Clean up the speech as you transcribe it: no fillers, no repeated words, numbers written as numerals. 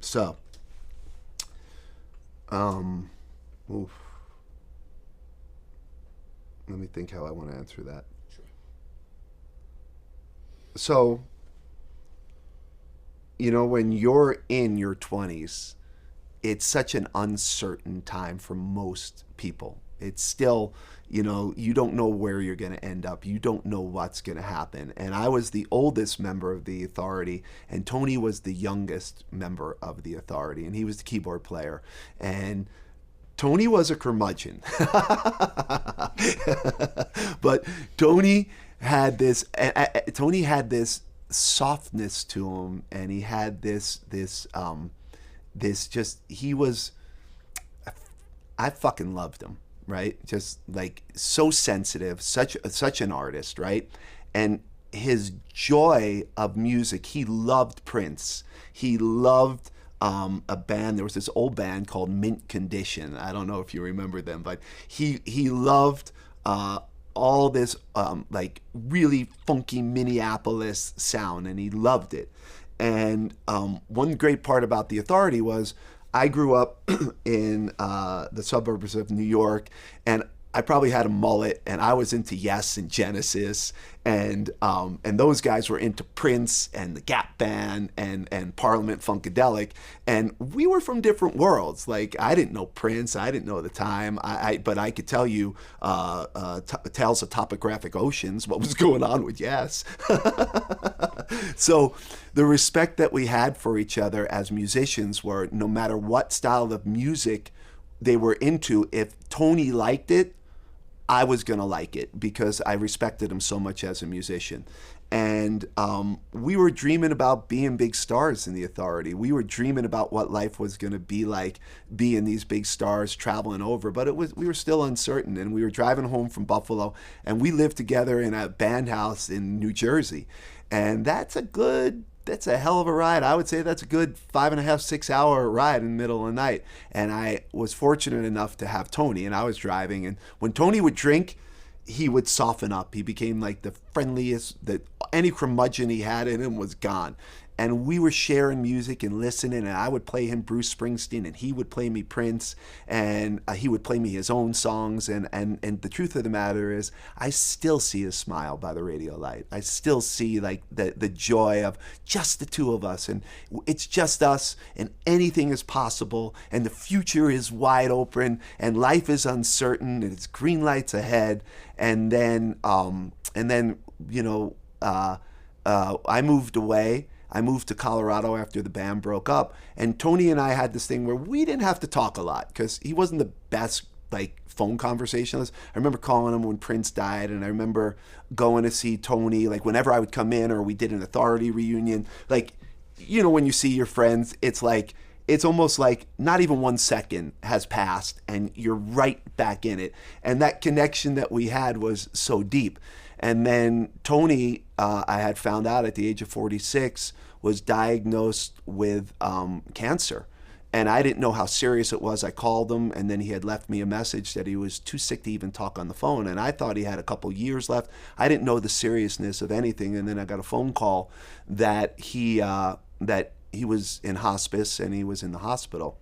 So, um, oof, let me think how I want to answer that. Sure. So, when you're in your 20s, it's such an uncertain time for most people. It's still, you don't know where you're going to end up. You don't know what's going to happen. And I was the oldest member of the Authority, and Tony was the youngest member of the Authority, and he was the keyboard player. And Tony was a curmudgeon. But Tony had this softness to him, and he had this just he was I fucking loved him, right? Just like so sensitive, such an artist, right? And his joy of music, he loved Prince. He loved a band. There was this old band called Mint Condition. I don't know if you remember them, but he loved all this like really funky Minneapolis sound, and he loved it. And one great part about the Authority was I grew up in the suburbs of New York, and I probably had a mullet, and I was into Yes and Genesis, and those guys were into Prince and the Gap Band and Parliament Funkadelic, and we were from different worlds. Like I didn't know Prince, I didn't know the time, but I could tell you Tales of Topographic Oceans, what was going on with Yes. So the respect that we had for each other as musicians were no matter what style of music they were into, if Tony liked it, I was going to like it because I respected him so much as a musician. And we were dreaming about being big stars in the Authority. We were dreaming about what life was going to be like, being these big stars, traveling over. But we were still uncertain. And we were driving home from Buffalo, and we lived together in a band house in New Jersey. And that's a hell of a ride. I would say that's a good 5.5, 6 hour ride in the middle of the night. And I was fortunate enough to have Tony, and I was driving. And when Tony would drink, he would soften up. He became like the friendliest, that any curmudgeon he had in him was gone. And we were sharing music and listening, and I would play him Bruce Springsteen, and he would play me Prince, and he would play me his own songs. And the truth of the matter is, I still see his smile by the radio light. I still see like the joy of just the two of us, and it's just us, and anything is possible, and the future is wide open, and life is uncertain, and it's green lights ahead. And then, I moved away. I moved to Colorado after the band broke up, and Tony and I had this thing where we didn't have to talk a lot because he wasn't the best like phone conversationalist. I remember calling him when Prince died, and I remember going to see Tony like whenever I would come in, or we did an Authority reunion. Like, when you see your friends, it's almost like not even 1 second has passed and you're right back in it. And that connection that we had was so deep. And then Tony, I had found out at the age of 46, was diagnosed with cancer. And I didn't know how serious it was. I called him, and then he had left me a message that he was too sick to even talk on the phone. And I thought he had a couple years left. I didn't know the seriousness of anything. And then I got a phone call that he was in hospice and he was in the hospital.